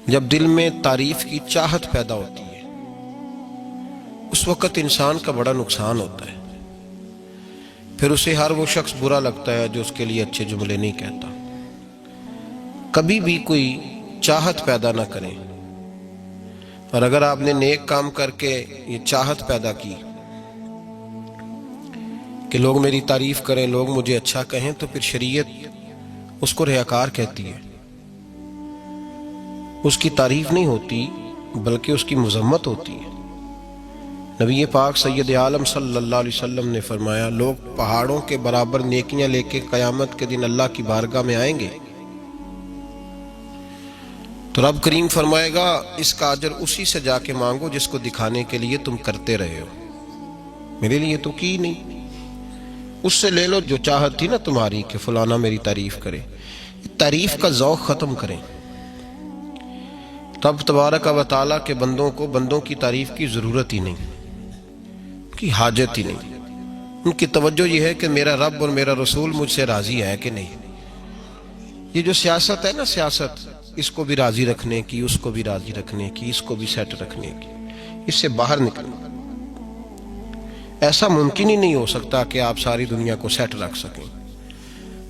جب دل میں تعریف کی چاہت پیدا ہوتی ہے اس وقت انسان کا بڑا نقصان ہوتا ہے۔ پھر اسے ہر وہ شخص برا لگتا ہے جو اس کے لیے اچھے جملے نہیں کہتا۔ کبھی بھی کوئی چاہت پیدا نہ کریں، اور اگر آپ نے نیک کام کر کے یہ چاہت پیدا کی کہ لوگ میری تعریف کریں، لوگ مجھے اچھا کہیں، تو پھر شریعت اس کو ریاکار کہتی ہے۔ اس کی تعریف نہیں ہوتی بلکہ اس کی مذمت ہوتی ہے۔ نبی پاک سید عالم صلی اللہ علیہ وسلم نے فرمایا، لوگ پہاڑوں کے برابر نیکیاں لے کے قیامت کے دن اللہ کی بارگاہ میں آئیں گے تو رب کریم فرمائے گا اس کا اجر اسی سے جا کے مانگو جس کو دکھانے کے لیے تم کرتے رہے ہو، میرے لیے تو کی نہیں، اس سے لے لو جو چاہت تھی نا تمہاری کہ فلانا میری تعریف کرے۔ تعریف کا ذوق ختم کریں۔ رب تبارک و تعالیٰ کے بندوں کی تعریف کی ضرورت ہی نہیں، کی حاجت ہی نہیں۔ ان کی توجہ یہ ہے کہ میرا رب اور میرا رسول مجھ سے راضی ہے کہ نہیں۔ یہ جو سیاست ہے نا، سیاست اس کو بھی راضی رکھنے کی، اس کو بھی راضی رکھنے کی، اس کو بھی سیٹ رکھنے کی، اس سے باہر نکلنا۔ ایسا ممکن ہی نہیں ہو سکتا کہ آپ ساری دنیا کو سیٹ رکھ سکیں۔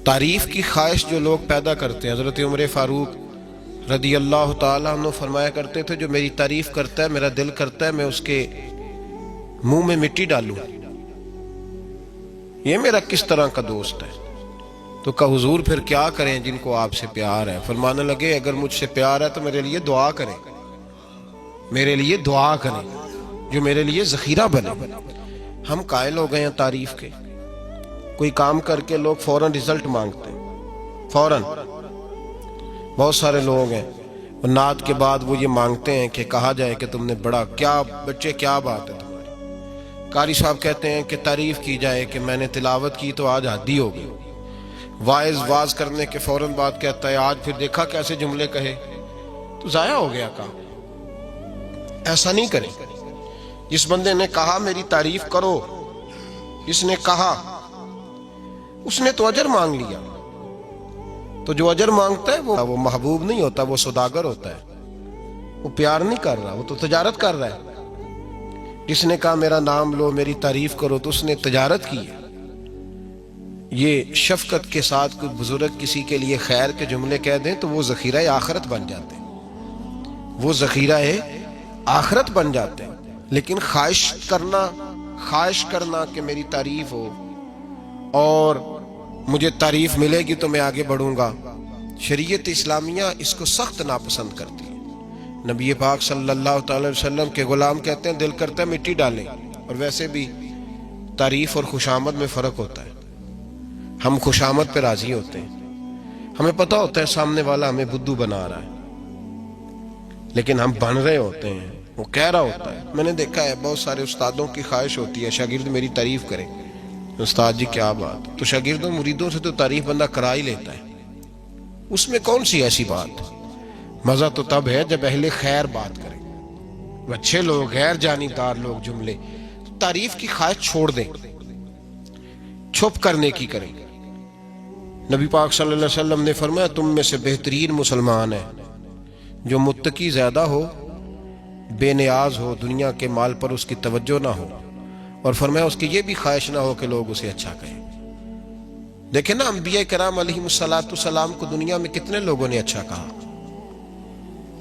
تعریف کی خواہش جو لوگ پیدا کرتے ہیں، حضرت عمر فاروق رضی اللہ تعالیٰ عنہ فرمایا کرتے تھے، جو میری تعریف کرتا ہے میرا دل کرتا ہے میں اس کے منہ میں مٹی ڈالوں، یہ میرا کس طرح کا دوست ہے۔ تو کہا حضور پھر کیا کریں جن کو آپ سے پیار ہے؟ فرمانے لگے اگر مجھ سے پیار ہے تو میرے لیے دعا کریں، میرے لیے دعا کریں جو میرے لیے ذخیرہ بنے۔ ہم قائل ہو گئے ہیں تعریف کے، کوئی کام کر کے لوگ فوراً رزلٹ مانگتے ہیں، فوراً۔ بہت سارے لوگ ہیں اور نعت کے بعد وہ یہ مانگتے ہیں کہ کہا جائے کہ تم نے بڑا، کیا بچے کیا بات ہے تمہاری۔ قاری صاحب کہتے ہیں کہ تعریف کی جائے کہ میں نے تلاوت کی تو آج حدی ہو گئی۔ واعظ کرنے کے فوراً بعد کہتا ہے آج پھر دیکھا کیسے جملے کہے، تو ضائع ہو گیا کام۔ ایسا نہیں کریں۔ جس بندے نے کہا میری تعریف کرو، جس نے کہا اس نے تو اجر مانگ لیا۔ تو جو اجر مانگتا ہے وہ محبوب نہیں ہوتا، وہ سوداگر ہوتا ہے، وہ پیار نہیں کر رہا، وہ تو تجارت کر رہا ہے۔ جس نے کہا میرا نام لو میری تعریف کرو تو اس نے تجارت کی ہے۔ یہ شفقت کے ساتھ کوئی بزرگ کسی کے لیے خیر کے جملے کہہ دیں تو وہ ذخیرہ آخرت بن جاتے ہیں، وہ ذخیرہ آخرت بن جاتے ہیں۔ لیکن خواہش کرنا کہ میری تعریف ہو اور مجھے تعریف ملے گی تو میں آگے بڑھوں گا، شریعت اسلامیہ اس کو سخت ناپسند کرتی ہے۔ نبی پاک صلی اللہ تعالی وسلم کے غلام کہتے ہیں دل کرتا ہے مٹی ڈالیں۔ اور ویسے بھی تعریف اور خوشامد میں فرق ہوتا ہے۔ ہم خوشامد پہ راضی ہوتے ہیں، ہمیں پتہ ہوتا ہے سامنے والا ہمیں بدھو بنا رہا ہے، لیکن ہم بن رہے ہوتے ہیں، وہ کہہ رہا ہوتا ہے۔ میں نے دیکھا ہے بہت سارے استادوں کی خواہش ہوتی ہے شاگرد میری تعریف کریں۔ استاد جی کیا بات، تو شاگردوں مریدوں سے تو تعریف بندہ کرا ہی لیتا ہے، اس میں کون سی ایسی بات؟ مزہ تو تب ہے جب اہل خیر بات کریں، اچھے لوگ، غیر جانبدار لوگ جملے۔ تعریف کی خواہش چھوڑ دیں، چھپ کرنے کی کریں۔ نبی پاک صلی اللہ علیہ وسلم نے فرمایا تم میں سے بہترین مسلمان ہے جو متقی زیادہ ہو، بے نیاز ہو، دنیا کے مال پر اس کی توجہ نہ ہو، اور فرمایا اس کی یہ بھی خواہش نہ ہو کہ لوگ اسے اچھا کہیں۔ دیکھیں نا انبیاء کرام علیہم السلام کو دنیا میں کتنے لوگوں نے اچھا کہا،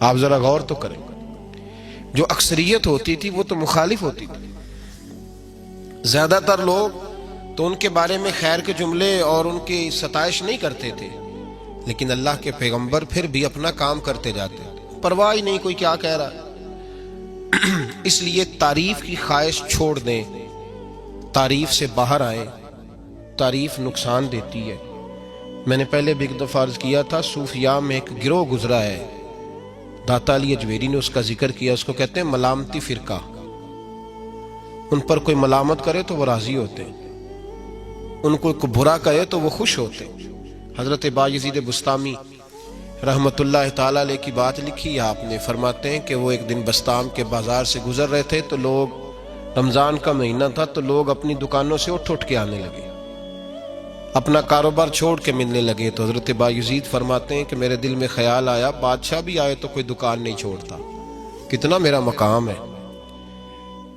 آپ ذرا غور تو کریں۔ جو اکثریت ہوتی تھی وہ تو مخالف ہوتی تھی، زیادہ تر لوگ تو ان کے بارے میں خیر کے جملے اور ان کی ستائش نہیں کرتے تھے، لیکن اللہ کے پیغمبر پھر بھی اپنا کام کرتے جاتے، پرواہ ہی نہیں کوئی کیا کہہ رہا ہے۔ اس لیے تعریف کی خواہش چھوڑ دیں، تعریف سے باہر آئیں۔ تعریف نقصان دیتی ہے۔ میں نے پہلے بھی ایک دفعہ عرض کیا تھا، صوفیاء میں ایک گروہ گزرا ہے، داتا علی اجویری نے اس کا ذکر کیا، اس کو کہتے ہیں ملامتی فرقہ۔ ان پر کوئی ملامت کرے تو وہ راضی ہوتے ہیں، ان کو کوئی برا کہے تو وہ خوش ہوتے ہیں۔ حضرت بایزید بسطامی رحمت اللہ تعالیٰ علیہ کی بات لکھی ہے، آپ نے فرماتے ہیں کہ وہ ایک دن بسطام کے بازار سے گزر رہے تھے تو لوگ، رمضان کا مہینہ تھا تو لوگ اپنی دکانوں سے اٹھ کے آنے لگے۔ اپنا کاروبار چھوڑ کے ملنے لگے تو حضرت بایزید فرماتے ہیں کہ میرے دل میں خیال آیا بادشاہ بھی آئے تو کوئی دکان نہیں چھوڑتا، کتنا میرا مقام ہے،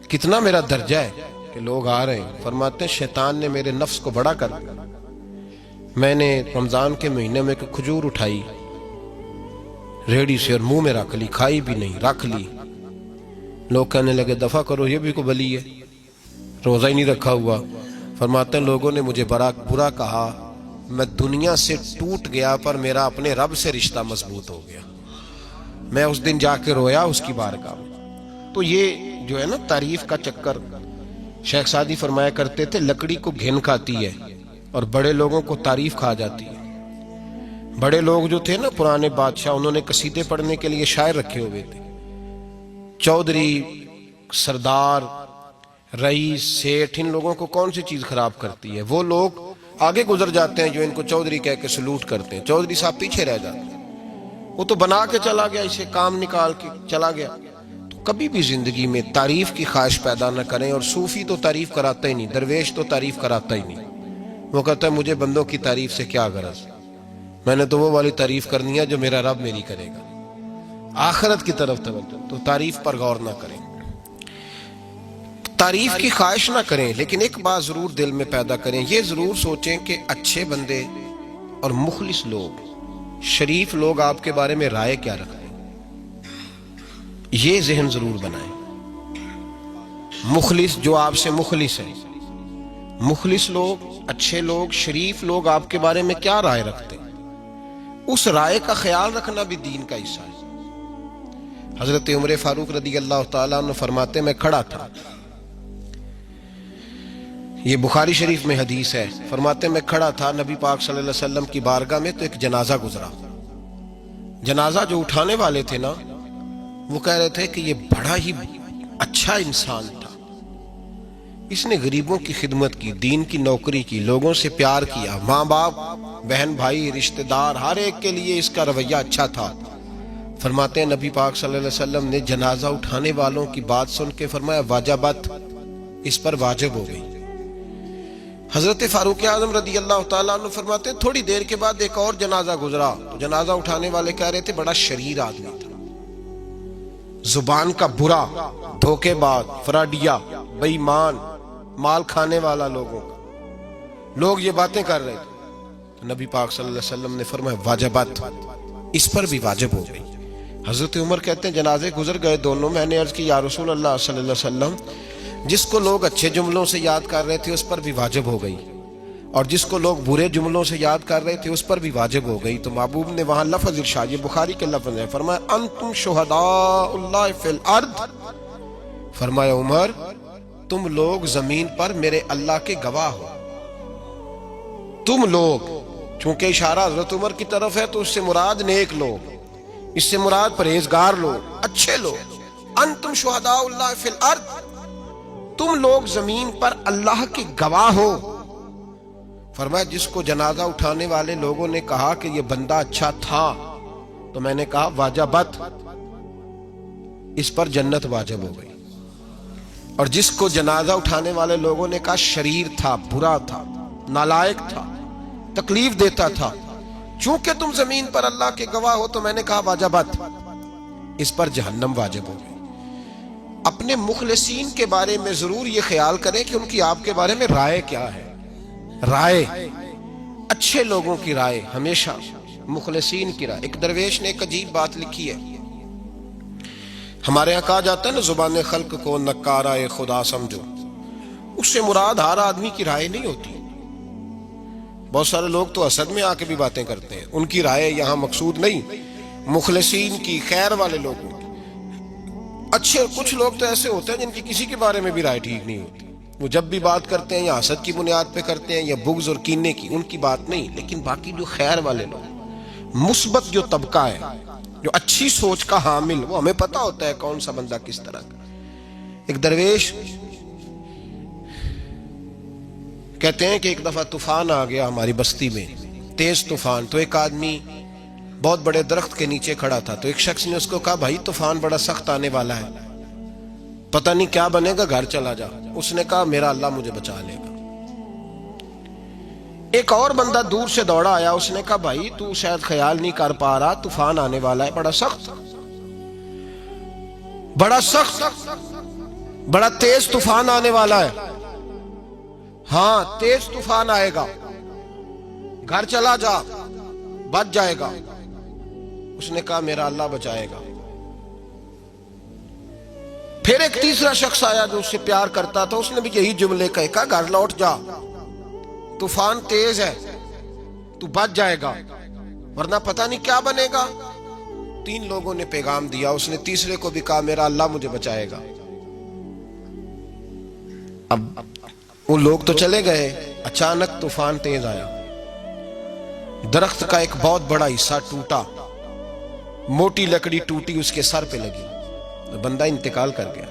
کتنا میرا درجہ ہے کہ لوگ آ رہے ہیں۔ فرماتے ہیں شیطان نے میرے نفس کو بڑا کر دیا، میں نے رمضان کے مہینے میں ایک کھجور اٹھائی ریڑھی سے اور منہ میں رکھ لی، کھائی بھی نہیں، رکھ لی۔ لوگ کہنے لگے دفع کرو، یہ بھی کو بلی ہے، روزہ ہی نہیں رکھا ہوا۔ فرماتے ہیں لوگوں نے مجھے برا کہا، میں دنیا سے ٹوٹ گیا پر میرا اپنے رب سے رشتہ مضبوط ہو گیا۔ میں اس دن جا کے رویا اس کی بارگاہ میں۔ تو یہ جو ہے نا تعریف کا چکر، شیخ سعدی فرمایا کرتے تھے لکڑی کو گھن کھاتی ہے اور بڑے لوگوں کو تعریف کھا جاتی ہے۔ بڑے لوگ جو تھے نا پرانے بادشاہ، انہوں نے قصیدے پڑھنے کے لیے شاعر رکھے ہوئے تھے، چودھری، سردار، رئیس، سیٹھ، ان لوگوں کو کون سی چیز خراب کرتی ہے؟ وہ لوگ آگے گزر جاتے ہیں جو ان کو چودھری کہہ کے سلوٹ کرتے ہیں، چودھری صاحب پیچھے رہ جاتے ہیں۔ وہ تو بنا کے چلا گیا، اسے کام نکال کے چلا گیا۔ تو کبھی بھی زندگی میں تعریف کی خواہش پیدا نہ کریں، اور صوفی تو تعریف کراتا ہی نہیں، درویش تو تعریف کراتا ہی نہیں۔ وہ کہتا ہے مجھے بندوں کی تعریف سے کیا غرض، میں نے تو وہ والی تعریف کرنی ہے جو میرا رب میری کرے گا۔ آخرت کی طرف توجہ، تو تعریف پر غور نہ کریں، تعریف کی خواہش نہ کریں، لیکن ایک بات ضرور دل میں پیدا کریں، یہ ضرور سوچیں کہ اچھے بندے اور مخلص لوگ، شریف لوگ آپ کے بارے میں رائے کیا رکھتے ہیں، یہ ذہن ضرور بنائیں۔ مخلص جو آپ سے مخلص ہے، مخلص لوگ، اچھے لوگ، شریف لوگ آپ کے بارے میں کیا رائے رکھتے ہیں، اس رائے کا خیال رکھنا بھی دین کا حصہ ہے۔ حضرت عمر فاروق رضی اللہ تعالیٰ عنہ فرماتے میں کھڑا تھا، یہ بخاری شریف میں حدیث ہے، فرماتے میں کھڑا تھا نبی پاک صلی اللہ علیہ وسلم کی بارگاہ میں، تو ایک جنازہ گزرا۔ جنازہ جو اٹھانے والے تھے نا، وہ کہہ رہے تھے کہ یہ بڑا ہی اچھا انسان تھا، اس نے غریبوں کی خدمت کی، دین کی نوکری کی، لوگوں سے پیار کیا، ماں باپ، بہن بھائی، رشتہ دار، ہر ایک کے لیے اس کا رویہ اچھا تھا۔ فرماتے ہیں نبی پاک صلی اللہ علیہ وسلم نے جنازہ اٹھانے والوں کی بات سن کے فرمایا واجبت، اس پر واجب ہو گئی۔ حضرت فاروق اعظم رضی اللہ تعالیٰ عنہ فرماتے ہیں تھوڑی دیر کے بعد ایک اور جنازہ گزرا، تو جنازہ اٹھانے والے کہہ رہے تھے بڑا شریر آدمی تھا، زبان کا برا، دھوکے باز، فراڈیا، بے ایمان، مال کھانے والا لوگوں کا، لوگ یہ باتیں کر رہے تھے۔ تو نبی پاک صلی اللہ علیہ وسلم نے فرمایا واجبت، اس پر بھی واجب ہو گئی۔ حضرت عمر کہتے ہیں جنازے گزر گئے دونوں، میں نے عرض کی یا رسول اللہ صلی اللہ علیہ وسلم، جس کو لوگ اچھے جملوں سے یاد کر رہے تھے اس پر بھی واجب ہو گئی، اور جس کو لوگ برے جملوں سے یاد کر رہے تھے اس پر بھی واجب ہو گئی۔ تو محبوب نے وہاں لفظ ارشاد، یہ بخاری کے لفظ ہے، فرمایا انتم شہداء اللہ فی الارض، فرمایا عمر تم لوگ زمین پر میرے اللہ کے گواہ ہو، تم لوگ، چونکہ اشارہ حضرت عمر کی طرف ہے تو اس سے مراد نیک لوگ، اس سے مراد پرہیزگار لوگ، اچھے لوگ۔ انتم شہداء اللہ فی الارض، تم لوگ زمین پر اللہ کے گواہ ہو۔ فرمایا جس کو جنازہ اٹھانے والے لوگوں نے کہا کہ یہ بندہ اچھا تھا، تو میں نے کہا واجبت، اس پر جنت واجب ہو گئی۔ اور جس کو جنازہ اٹھانے والے لوگوں نے کہا شریر تھا، برا تھا، نالائق تھا، تکلیف دیتا تھا، چونکہ تم زمین پر اللہ کے گواہ ہو، تو میں نے کہا واجبت، اس پر جہنم واجب ہو گئی۔ اپنے مخلصین کے بارے میں ضرور یہ خیال کریں کہ ان کی آپ کے بارے میں رائے کیا ہے۔ رائے، اچھے لوگوں کی رائے، ہمیشہ مخلصین کی رائے۔ ایک درویش نے ایک عجیب بات لکھی ہے، ہمارے یہاں کہا جاتا ہے نا زبان خلق کو نکارہ خدا سمجھو، اس سے مراد ہر آدمی کی رائے نہیں ہوتی۔ بہت سارے لوگ تو حسد میں آ کے بھی باتیں کرتے ہیں، ان کی رائے یہاں مقصود نہیں، مخلصین کی، خیر والے لوگوں کی۔ اچھے کچھ لوگ تو ایسے ہوتے ہیں جن کی کسی کے بارے میں بھی رائے ٹھیک نہیں ہوتی، وہ جب بھی بات کرتے ہیں یا حسد کی بنیاد پہ کرتے ہیں یا بغض اور کینے کی، ان کی بات نہیں۔ لیکن باقی جو خیر والے لوگ، مثبت جو طبقہ ہے، جو اچھی سوچ کا حامل، وہ ہمیں پتہ ہوتا ہے کون سا بندہ کس طرح کا۔ ایک درویش کہتے ہیں کہ ایک دفعہ طوفان آ گیا ہماری بستی میں، تیز طوفان، تو ایک آدمی بہت بڑے درخت کے نیچے کھڑا تھا، تو ایک شخص نے اس کو کہا بھائی طوفان بڑا سخت آنے والا ہے، پتہ نہیں کیا بنے گا، گھر چلا جا۔ اس نے کہا میرا اللہ مجھے بچا لے گا۔ ایک اور بندہ دور سے دوڑا آیا، اس نے کہا بھائی تو شاید خیال نہیں کر پا رہا، طوفان آنے والا ہے، بڑا سخت بڑا تیز طوفان آنے والا ہے۔ ہاں تیز طوفان آئے گا، گھر چلا جا، بچ جائے گا۔ اس نے کہا میرا اللہ بچائے گا۔ پھر ایک تیسرا شخص آیا جو اس سے پیار کرتا تھا، اس نے بھی یہی جملے کہے، کہا گھر لوٹ جا، طوفان تیز ہے، تو بچ جائے گا ورنہ پتہ نہیں کیا بنے گا۔ تین لوگوں نے پیغام دیا، اس نے تیسرے کو بھی کہا میرا اللہ مجھے بچائے گا۔ اب وہ لوگ تو چلے گئے، اچانک طوفان تیز آیا، درخت کا ایک بہت بڑا حصہ ٹوٹا، موٹی لکڑی ٹوٹی، اس کے سر پہ لگی، بندہ انتقال کر گیا۔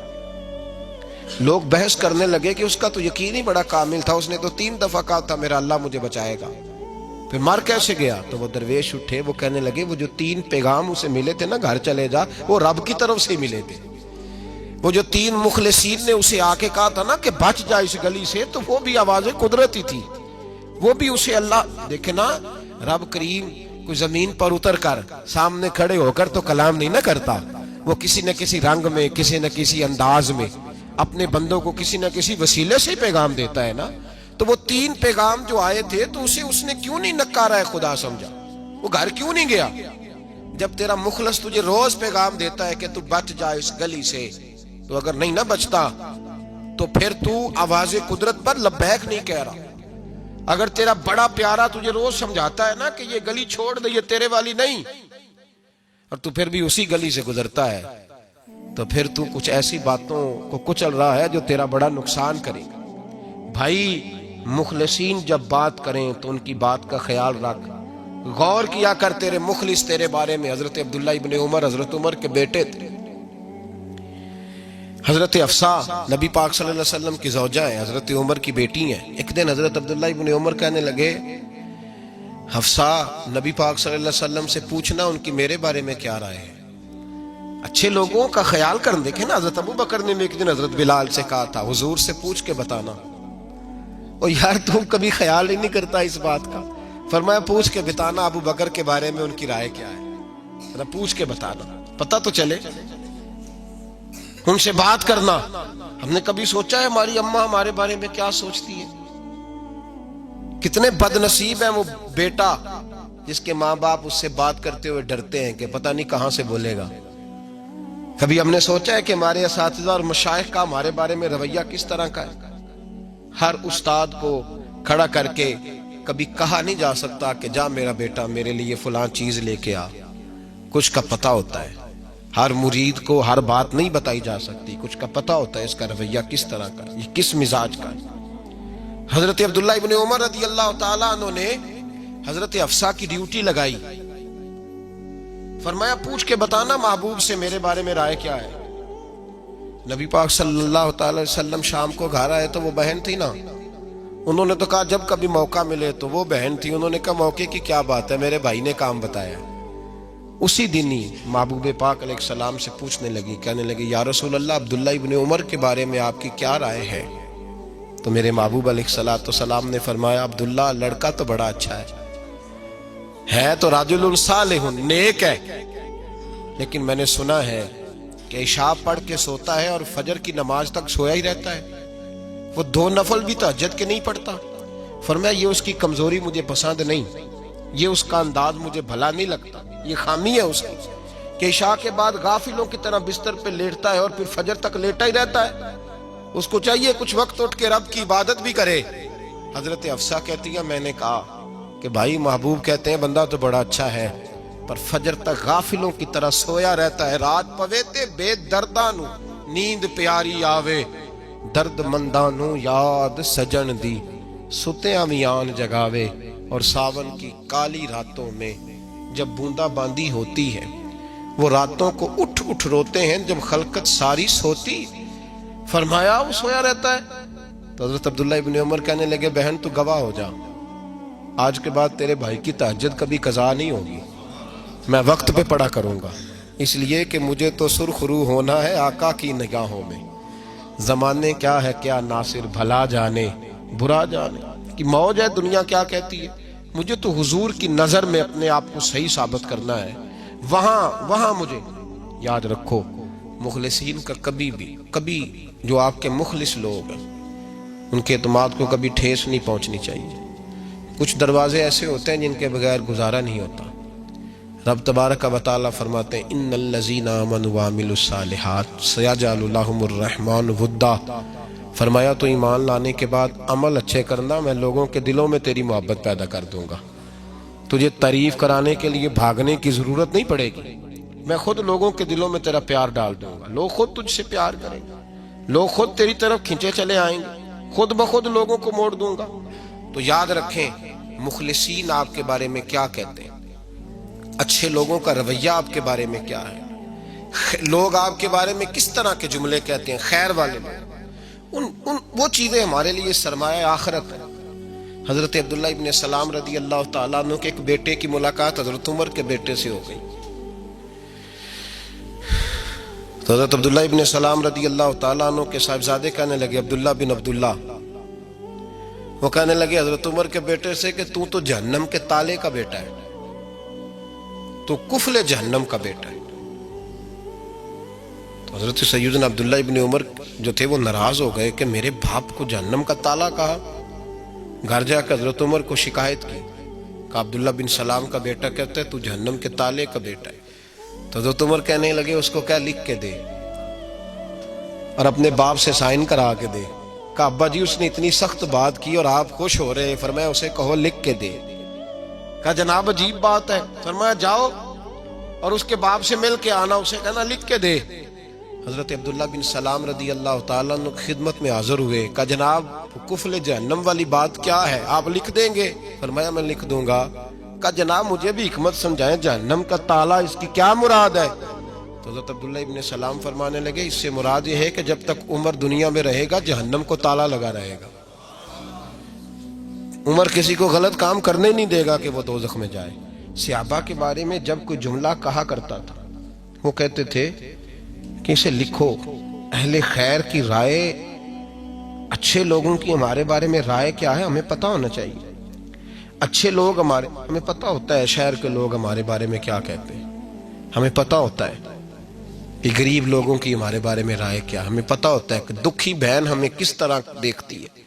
لوگ بحث کرنے لگے کہ اس کا تو یقین ہی بڑا کامل تھا، اس نے تو 3 دفعہ کہا تھا میرا اللہ مجھے بچائے گا، پھر مر کیسے گیا؟ تو وہ درویش اٹھے، وہ کہنے لگے وہ جو 3 پیغام اسے ملے تھے نا، گھر چلے جا، وہ رب کی طرف سے ملے تھے۔ وہ جو 3 مخلصین نے اسے آ کے کہا تھا نا کہ بچ جا اس گلی سے، تو وہ بھی آواز قدرتی تھی، وہ بھی اسے اللہ دیکھے نا، رب کریم کوئی زمین پر اتر کر سامنے کھڑے ہو کر تو کلام نہیں نہ کرتا، وہ کسی نہ کسی رنگ میں، کسی نہ کسی انداز میں اپنے بندوں کو کسی نہ کسی وسیلے سے پیغام دیتا ہے نا۔ تو وہ 3 پیغام جو آئے تھے تو اسے اس نے کیوں نہیں نکارا ہے خدا سمجھا، وہ گھر کیوں نہیں گیا؟ جب تیرا مخلص تجھے روز پیغام دیتا ہے کہ تو بچ جا اس گلی سے، تو اگر نہیں نہ بچتا تو پھر تو آواز قدرت پر لبیک نہیں کہہ رہا۔ اگر تیرا بڑا پیارا تجھے روز سمجھاتا ہے نا کہ یہ گلی چھوڑ دے، یہ تیرے والی نہیں، اور تو پھر بھی اسی گلی سے گزرتا ہے، تو پھر تو کچھ ایسی باتوں کو کچل رہا ہے جو تیرا بڑا نقصان کرے گا۔ بھائی مخلصین جب بات کریں تو ان کی بات کا خیال رکھ، غور کیا کر، تیرے مخلص تیرے بارے میں حضرت عبداللہ ابن عمر، حضرت عمر کے بیٹے تھے، حضرت حفصہ نبی پاک صلی اللہ علیہ وسلم کی زوجہ ہیں، حضرت عمر کی بیٹی ہیں۔ ایک دن حضرت عبداللہ ابن عمر کہنے لگے حفصہ نبی پاک صلی اللہ علیہ وسلم سے پوچھنا ان کی میرے بارے میں کیا رائے ہے، اچھے لوگوں کا خیال کر۔ دیکھیں نا، حضرت ابو بکر نے ایک دن حضرت بلال سے کہا تھا حضور سے پوچھ کے بتانا، اور یار تم کبھی خیال ہی نہیں کرتا اس بات کا۔ فرمایا پوچھ کے بتانا ابو بکر کے بارے میں ان کی رائے کیا ہے، پوچھ کے بتانا، پتہ تو چلے، ان سے بات کرنا۔ ہم نے کبھی سوچا ہے ہماری اماں ہمارے بارے میں کیا سوچتی ہے؟ کتنے بد نصیب ہیں وہ بیٹا جس کے ماں باپ اس سے بات کرتے ہوئے ڈرتے ہیں کہ پتہ نہیں کہاں سے بولے گا۔ کبھی ہم نے سوچا ہے کہ ہمارے اساتذہ اور مشائخ کا ہمارے بارے میں رویہ کس طرح کا ہے؟ ہر استاد کو کھڑا کر کے کبھی کہا نہیں جا سکتا کہ جا میرا بیٹا میرے لیے فلاں چیز لے کے آ، کچھ کا پتہ ہوتا ہے۔ ہر مرید کو ہر بات نہیں بتائی جا سکتی، کچھ کا پتہ ہوتا ہے اس کا رویہ کس طرح کا، یہ کس مزاج کا ہے۔ حضرت عبداللہ ابن عمر رضی اللہ تعالیٰ عنہ نے حضرت حفصہ کی ڈیوٹی لگائی، فرمایا پوچھ کے بتانا محبوب سے میرے بارے میں رائے کیا ہے۔ نبی پاک صلی اللہ تعالی وسلم شام کو گھر آئے تو وہ بہن تھی نا، انہوں نے تو کہا جب کبھی موقع ملے تو وہ بہن تھی، انہوں نے کہا موقع کی کیا بات ہے، میرے بھائی نے کام بتایا۔ اسی دن ہی محبوب پاک علیہ السلام سے پوچھنے لگی، کہنے لگی یا رسول اللہ عبداللہ ابن عمر کے بارے میں آپ کی کیا رائے ہے؟ تو میرے محبوب علیہ السلام نے فرمایا عبداللہ لڑکا تو بڑا اچھا ہے تو رجل صالح، نیک ہے، لیکن میں نے سنا ہے کہ عشاء پڑھ کے سوتا ہے اور فجر کی نماز تک سویا ہی رہتا ہے، وہ 2 نفل بھی تہجد کے نہیں پڑھتا۔ فرمایا یہ اس کی کمزوری مجھے پسند نہیں، یہ اس کا انداز مجھے بھلا نہیں لگتا، یہ خامی ہے اس کی کہ عشاء کے بعد غافلوں کی طرح بستر پہ لیٹتا ہے اور پھر فجر تک لیٹا ہی رہتا ہے، اس کو چاہیے کچھ وقت اٹھ کے رب کی عبادت بھی کرے۔ حضرت حفصہ کہتی ہے میں نے کہا کہ بھائی محبوب کہتے ہیں بندہ تو بڑا اچھا ہے پر فجر تک غافلوں کی طرح سویا رہتا ہے، رات پوے تے بے دردانو نیند پیاری آوے، درد مندانو یاد سجن دی ستیاں میان جگاوے۔ اور ساون کی کالی راتوں میں جب بوندا باندی ہوتی ہے وہ راتوں کو اٹھ اٹھ روتے ہیں جب خلقت ساری سوتی۔ فرمایا وہ سویا رہتا ہے۔ تو حضرت عبداللہ ابن عمر کہنے لگے بہن تو گواہ ہو جا، آج کے بعد تیرے بھائی کی تہجد کبھی قضا نہیں ہوگی، میں وقت پہ پڑھا کروں گا، اس لیے کہ مجھے تو سرخ روح ہونا ہے آقا کی نگاہوں میں۔ زمانے کیا ہے کیا ناصر، بھلا جانے برا جانے، کی موج ہے دنیا کیا کہتی ہے، مجھے تو حضور کی نظر میں اپنے آپ کو صحیح ثابت کرنا ہے، وہاں مجھے یاد رکھو مخلصین کا کبھی جو آپ کے مخلص لوگ ہیں ان کے اعتماد کو کبھی ٹھیس نہیں پہنچنی چاہیے۔ کچھ دروازے ایسے ہوتے ہیں جن کے بغیر گزارا نہیں ہوتا۔ رب تبارک و تعالیٰ فرماتے ہیں ان الذین آمنوا وعملوا الصالحات سیجعل لهم الرحمن ودا، فرمایا تو ایمان لانے کے بعد عمل اچھے کرنا، میں لوگوں کے دلوں میں تیری محبت پیدا کر دوں گا۔ تجھے تعریف کرانے کے لیے بھاگنے کی ضرورت نہیں پڑے گی، میں خود لوگوں کے دلوں میں تیرا پیار ڈال دوں گا، لوگ خود تجھ سے پیار کریں گے، لوگ خود تیری طرف کھنچے چلے آئیں گے، خود بخود لوگوں کو موڑ دوں گا۔ تو یاد رکھیں مخلصین آپ کے بارے میں کیا کہتے ہیں، اچھے لوگوں کا رویہ آپ کے بارے میں کیا ہے، لوگ آپ کے بارے میں کس طرح کے جملے کہتے ہیں، خیر والے لوگ، وہ چیزیں ہمارے لیے سرمایہ آخرت ہے۔ حضرت عبداللہ ابن سلام رضی اللہ تعالیٰ عنہ کے ایک بیٹے کی ملاقات حضرت عمر کے بیٹے سے ہو گئی۔ تو حضرت عبداللہ ابن سلام رضی اللہ تعالیٰ عنہ کے صاحبزادے کہنے لگے عبداللہ بن عبداللہ، وہ کہنے لگے حضرت عمر کے بیٹے سے کہ تو جہنم کے تالے کا بیٹا ہے، تو کفل جہنم کا بیٹا ہے۔ تو حضرت سیدنا عبداللہ ابن عمر جو تھے وہ ناراض ہو گئے کہ میرے باپ کو جہنم کا تالا کہا۔ گھر جا کے حضرت عمر کو شکایت کی کہ عبداللہ بن سلام کا بیٹا کہتا ہے تو جہنم کے تالے کا بیٹا ہے۔ تو حضرت عمر کہنے لگے اس کو کیا لکھ کے دے اور اپنے باپ سے سائن کرا کے دے۔ کہ ابا جی اس نے اتنی سخت بات کی اور آپ خوش ہو رہے ہیں، فرمایا اسے کہو لکھ کے دے۔ کہا جناب عجیب بات ہے، فرمایا جاؤ اور اس کے باپ سے مل کے آنا، اسے کہنا لکھ کے دے۔ حضرت عبداللہ بن سلام رضی اللہ تعالیٰ عنہ خدمت میں حاضر ہوئے، کہا جناب کفل جہنم والی بات کیا ہے، آپ لکھ دیں گے؟ فرمایا میں لکھ دوں گا۔ کہا جناب مجھے بھی حکمت سمجھائیں، جہنم کا تالا اس کی کیا مراد ہے؟ تو حضرت عبداللہ ابن سلام فرمانے لگے اس سے مراد یہ ہے کہ جب تک عمر دنیا میں رہے گا جہنم کو تالا لگا رہے گا، عمر کسی کو غلط کام کرنے نہیں دے گا کہ وہ دوزخ میں جائے۔ صحابہ کے بارے میں جب کوئی جملہ کہا کرتا تھا وہ کہتے تھے کہ اسے لکھو، اہل خیر کی رائے، اچھے لوگوں کی ہمارے بارے میں رائے کیا ہے ہمیں پتہ ہونا چاہیے۔ اچھے لوگ ہمیں پتہ ہوتا ہے شہر کے لوگ ہمارے بارے میں کیا کہتے ہیں، ہمیں پتہ ہوتا ہے کہ غریب لوگوں کی ہمارے بارے میں رائے کیا، ہمیں پتہ ہوتا ہے کہ دکھی بہن ہمیں کس طرح دیکھتی ہے،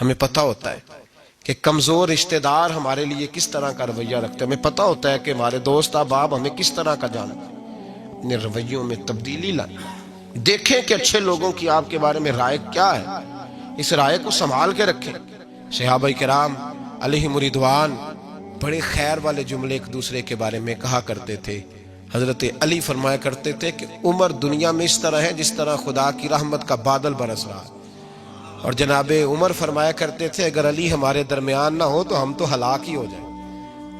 ہمیں پتہ ہوتا ہے کہ کمزور رشتہ دار ہمارے لیے کس طرح کا رویہ رکھتے ہیں، ہمیں پتہ ہوتا ہے کہ ہمارے دوست احباب ہمیں کس طرح کا جانتے ہیں۔ اپنے رویوں میں تبدیلی لائیں، دیکھیں کہ اچھے لوگوں کی آپ کے بارے میں رائے کیا ہے، اس رائے کو سنبھال کے رکھیں۔ صحابہ کرام علیہم رضوان بڑے خیر والے جملے ایک دوسرے کے بارے میں کہا کرتے تھے۔ حضرت علی فرمایا کرتے تھے کہ عمر دنیا میں اس طرح ہے جس طرح خدا کی رحمت کا بادل برس رہا ہے، اور جناب عمر فرمایا کرتے تھے اگر علی ہمارے درمیان نہ ہو تو ہم تو ہلاک ہی ہو جائیں،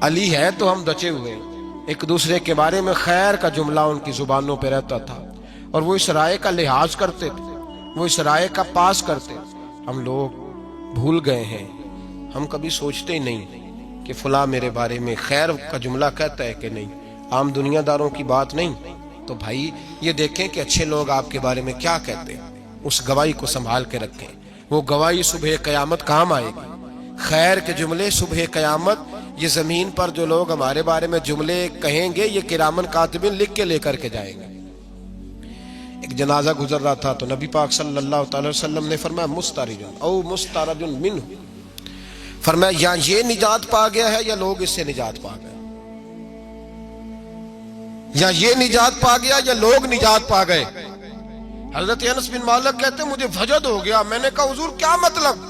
علی ہے تو ہم بچے ہوئے ہیں۔ ایک دوسرے کے بارے میں خیر کا جملہ ان کی زبانوں پہ رہتا تھا اور وہ اس رائے کا لحاظ کرتے تھے، وہ اس رائے کا پاس کرتے تھے۔ ہم لوگ بھول گئے ہیں، ہم کبھی سوچتے ہی نہیں کہ فلاں میرے بارے میں خیر کا جملہ کہتا ہے کہ نہیں، عام دنیا داروں کی بات نہیں۔ تو بھائی یہ دیکھیں کہ اچھے لوگ آپ کے بارے میں کیا کہتے ہیں، اس گواہی کو سنبھال کے رکھیں، وہ گواہی صبح قیامت کام آئے گی۔ خیر کے جملے صبح قیامت، یہ زمین پر جو لوگ ہمارے بارے میں جملے کہیں گے یہ کرامن کاتبین لکھ کے لے کر کے جائیں گے۔ ایک جنازہ گزر رہا تھا تو نبی پاک صلی اللہ تعالی وسلم نے فرمایا مسترجن او مسترجن منہ، فرمایا یا یہ نجات پا گیا ہے یا لوگ اس سے نجات پا گئے، یا یہ نجات پا گیا یا لوگ نجات پا گئے۔ حضرت انس بن مالک کہتے مجھے وجد ہو گیا، میں نے کہا حضور کیا مطلب؟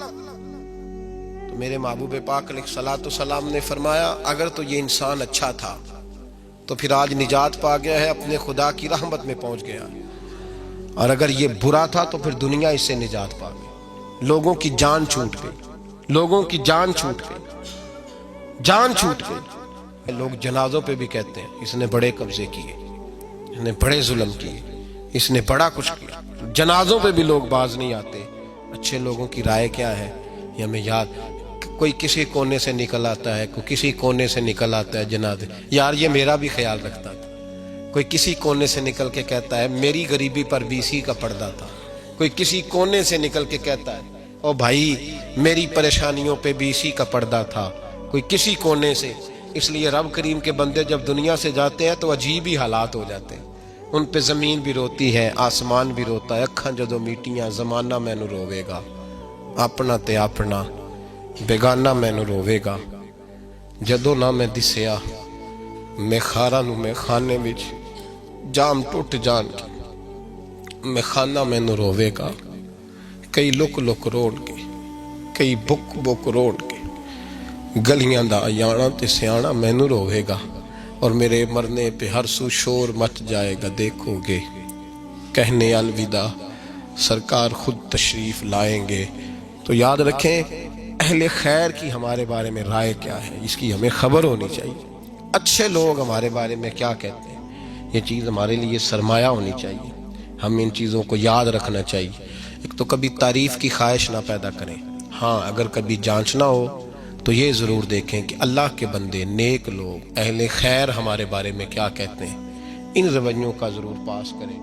تو میرے محبوب پاک علیہ الصلوۃ والسلام نے فرمایا اگر تو یہ انسان اچھا تھا تو پھر آج نجات پا گیا ہے، اپنے خدا کی رحمت میں پہنچ گیا، اور اگر یہ برا تھا تو پھر دنیا اس سے نجات پا گئی۔ لوگوں کی جان چھوٹ گئی، لوگوں کی جان چھوٹ گئی، جان چھوٹ گئی۔ لوگ جنازوں پہ بھی کہتے ہیں اس نے بڑے قبضے کیے، اس نے بڑے ظلم کیے، اس نے بڑا کچھ کیا۔ جنازوں پہ بھی لوگ باز نہیں آتے۔ اچھے لوگوں کی رائے کیا ہے یہ ہمیں یاد، کوئی کسی کونے سے نکل آتا ہے، کوئی کسی کونے سے نکل آتا ہے جنازے، یار یہ میرا بھی خیال رکھتا تھا، کوئی کسی کونے سے نکل کے کہتا ہے میری غریبی پر 20 کا پردہ تھا، کوئی کسی کونے سے نکل کے کہتا ہے اور بھائی میری پریشانیوں پہ بھی اسی کا پردہ تھا، کوئی کسی کونے سے۔ اس لیے رب کریم کے بندے جب دنیا سے جاتے ہیں تو عجیب ہی حالات ہو جاتے ہیں، ان پہ زمین بھی روتی ہے، آسمان بھی روتا ہے، اکھاں جدو میٹیاں زمانہ مینو روے گا، اپنا تے اپنا بیگانہ مینو روے گا، جدو نہ میں دسیا میں خارا نو میں خانے وچ جام ٹوٹ جان کے میں خانہ مینو روے گا، کئی لک لک روڑ کے کئی بک بک روڑ کے گلیاں دا آیانا تے سیانا مینو روے گا، اور میرے مرنے پہ ہر سو شور مچ جائے گا، دیکھو گے کہنے الوداع سرکار خود تشریف لائیں گے۔ تو یاد رکھیں اہل خیر کی ہمارے بارے میں رائے کیا ہے، اس کی ہمیں خبر ہونی چاہیے، اچھے لوگ ہمارے بارے میں کیا کہتے ہیں، یہ چیز ہمارے لیے سرمایہ ہونی چاہیے، ہم ان چیزوں کو یاد رکھنا چاہیے۔ ایک تو کبھی تعریف کی خواہش نہ پیدا کریں، ہاں اگر کبھی جانچنا ہو تو یہ ضرور دیکھیں کہ اللہ کے بندے، نیک لوگ، اہل خیر ہمارے بارے میں کیا کہتے ہیں، ان رویوں کا ضرور پاس کریں۔